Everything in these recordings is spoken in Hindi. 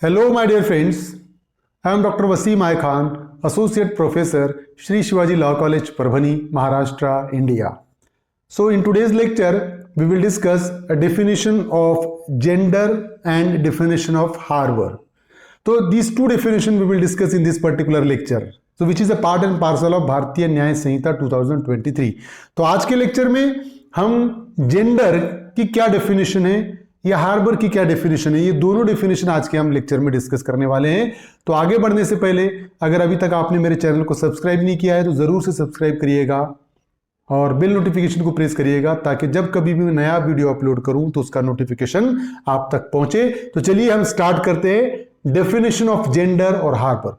Hello, my dear friends. I am Dr. Wasim I Khan, Associate Professor, Shri Shivaji Law College, Parbhani, Maharashtra, India. So, in today's lecture, we will discuss a definition of gender and definition of harbor. So, these two definitions we will discuss in this particular lecture. So, which is a part and parcel of भारतीय न्याय संहिता 2023. तो आज के लेक्चर में हम जेंडर की क्या डेफिनेशन है या हार्बर की क्या डेफिनेशन है, ये दोनों डेफिनेशन आज के हम लेक्चर में डिस्कस करने वाले हैं. तो आगे बढ़ने से पहले अगर अभी तक आपने मेरे चैनल को सब्सक्राइब नहीं किया है तो जरूर से सब्सक्राइब करिएगा और बेल नोटिफिकेशन को प्रेस करिएगा ताकि जब कभी भी मैं नया वीडियो अपलोड करूं तो उसका नोटिफिकेशन आप तक पहुंचे. तो चलिए हम स्टार्ट करते हैं डेफिनेशन ऑफ जेंडर और harbour.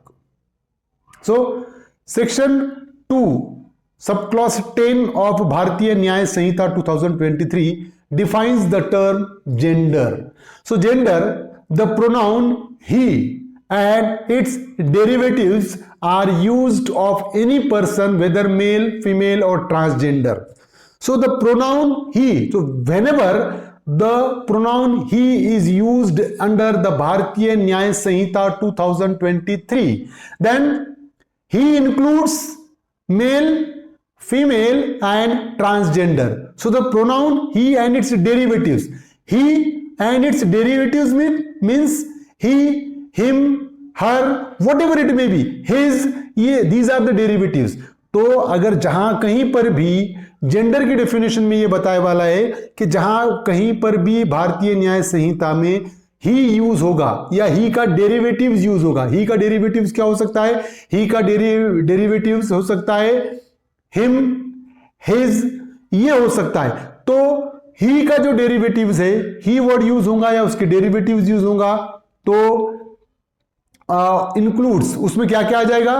So section 2 sub clause 10 of भारतीय न्याय संहिता 2023 defines the term gender. So gender, the pronoun he and its derivatives are used of any person whether male, female or transgender. So the pronoun he, so whenever the pronoun he is used under the Bharatiya Nyaya Sanhita 2023, then he includes male, female and transgender. So the pronoun he and its derivatives. He and its derivatives means he, him, her, whatever it may be. His, ये these are the derivatives. तो अगर जहां कहीं पर भी जेंडर की डेफिनेशन में ये बताए वाला है कि जहां कहीं पर भी भारतीय न्याय संहिता में ही यूज होगा या ही का डेरिवेटिव्स यूज होगा. ही का डेरिवेटिव्स क्या हो सकता है? ही का डेरिवेटिव्स हो सकता है हिम, हिज, ये हो सकता है. तो ही का जो डेरिवेटिव्स है ही वर्ड यूज होगा या उसके डेरिवेटिव्स यूज होगा तो इंक्लूड्स उसमें क्या क्या आ जाएगा?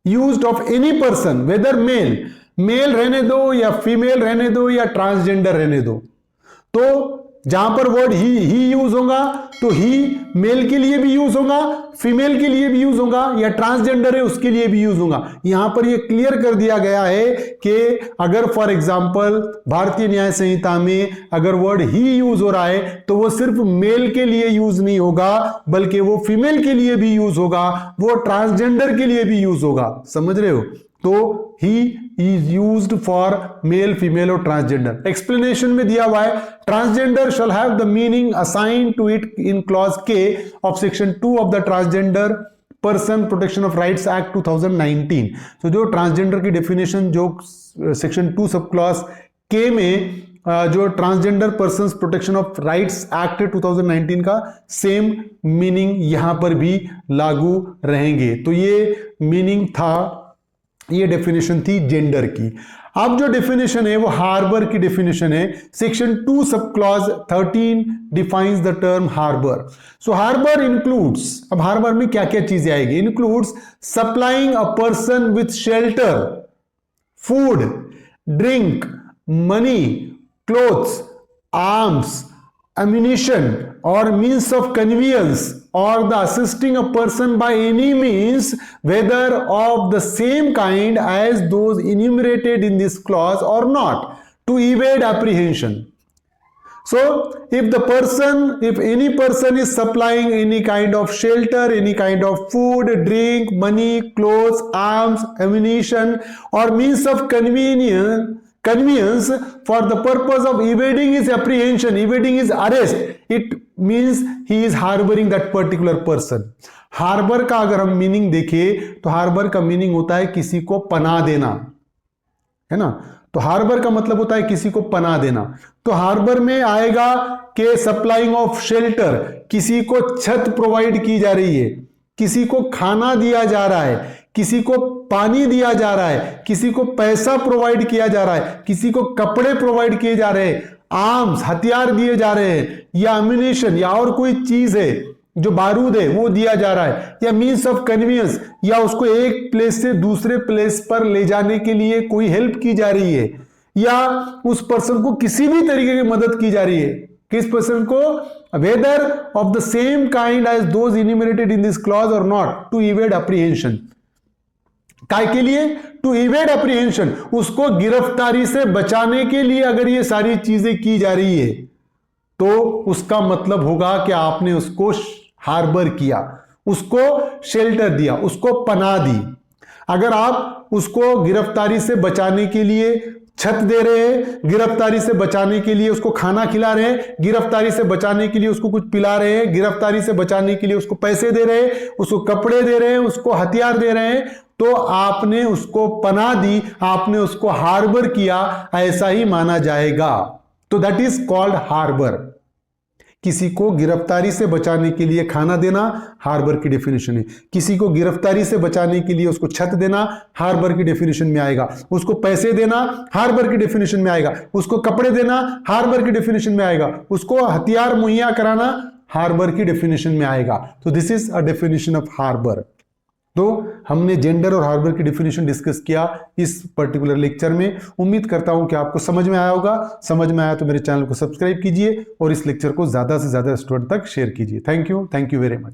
Used of any person whether male, male रहने दो या फीमेल रहने दो या ट्रांसजेंडर रहने दो. तो जहां पर वर्ड ही यूज होगा तो ही मेल के लिए भी यूज होगा, फीमेल के लिए भी यूज होगा या ट्रांसजेंडर है उसके लिए भी यूज होगा. यहां पर ये क्लियर कर दिया गया है कि अगर फॉर एग्जांपल भारतीय न्याय संहिता में अगर वर्ड ही यूज हो रहा है तो वो सिर्फ मेल के लिए यूज नहीं होगा बल्कि वो फीमेल के लिए भी यूज होगा, वो ट्रांसजेंडर के लिए भी यूज होगा. समझ रहे हो? तो he is used for male, female और ट्रांसजेंडर. एक्सप्लेनेशन में दिया हुआ है transgender shall have the meaning assigned to it in clause K of section 2 of the transgender person protection of rights act 2019. तो जो ट्रांसजेंडर की डेफिनेशन जो सेक्शन 2 सब क्लॉज के में जो transgender person protection of rights act 2019 का सेम मीनिंग यहां पर भी लागू रहेंगे. तो ये मीनिंग था, ये डेफिनेशन थी जेंडर की. अब जो डेफिनेशन है वो हार्बर की डेफिनेशन है. Section 2 sub clause 13 defines the term harbour. So harbour includes, अब हार्बर में क्या क्या चीजें आएगी? Includes supplying a person with shelter, food, drink, money, clothes, arms, ammunition or means of conveyance or the assisting a person by any means whether of the same kind as those enumerated in this clause or not to evade apprehension. So if any person is supplying any kind of shelter, any kind of food, drink, money, clothes, arms, ammunition or means of convenience for the purpose of evading his apprehension, evading his arrest, it means he is harboring that particular person. Harbour का अगर हम मीनिंग देखें तो हार्बर का मीनिंग होता है किसी को पनाह देना, है ना? तो हार्बर का मतलब होता है किसी को पनाह देना. तो हार्बर में आएगा कि सप्लाइंग ऑफ शेल्टर, किसी को छत प्रोवाइड की जा रही है, किसी को खाना दिया जा रहा है, किसी को पानी दिया जा रहा है, किसी को पैसा प्रोवाइड किया जा रहा है, किसी को कपड़े प्रोवाइड किए जा रहे हैं, आर्म्स हथियार दिए जा रहे हैं या अम्यूनिशन या और कोई चीज है जो बारूद है वो दिया जा रहा है या मीन्स ऑफ कन्वीनियंस या उसको एक प्लेस से दूसरे प्लेस पर ले जाने के लिए कोई हेल्प की जा रही है या उस पर्सन को किसी भी तरीके की मदद की जा रही है. किस पर्सन को? Whether of the same kind as those enumerated in this clause और नॉट टू इवेड अप्रीहेंशन. काय के लिए? टू इवेड अप्रीहेंशन, उसको गिरफ्तारी से बचाने के लिए अगर ये सारी चीजें की जा रही है तो उसका मतलब होगा कि आपने उसको हार्बर किया, उसको शेल्टर दिया, उसको पनाह दी। अगर आप उसको गिरफ्तारी से बचाने के लिए छत दे रहे हैं, गिरफ्तारी से बचाने के लिए उसको खाना खिला रहे हैं, गिरफ्तारी से बचाने के लिए उसको कुछ पिला रहे हैं, गिरफ्तारी से बचाने के लिए उसको पैसे दे रहे हैं, उसको कपड़े दे रहे हैं, उसको हथियार दे रहे हैं, तो आपने उसको पनाह दी, आपने उसको हार्बर किया, ऐसा ही माना जाएगा। तो दैट इज कॉल्ड हार्बर। किसी को गिरफ्तारी से बचाने के लिए खाना देना हार्बर की डेफिनेशन है। किसी को गिरफ्तारी से बचाने के लिए उसको छत देना हार्बर की डेफिनेशन में आएगा। उसको पैसे देना हार्बर की डेफिनेशन में आएगा। उसको कपड़े देना हार्बर की डेफिनेशन में आएगा। उसको हथियार मुहैया कराना हार्बर की डेफिनेशन में आएगा। तो this is a definition of harbour. तो हमने जेंडर और हार्बर की डेफिनेशन डिस्कस किया इस पर्टिकुलर लेक्चर में। उम्मीद करता हूं कि आपको समझ में आया होगा। समझ में आया तो मेरे चैनल को सब्सक्राइब कीजिए और इस लेक्चर को ज्यादा से ज्यादा स्टूडेंट तक शेयर कीजिए। Thank you very much.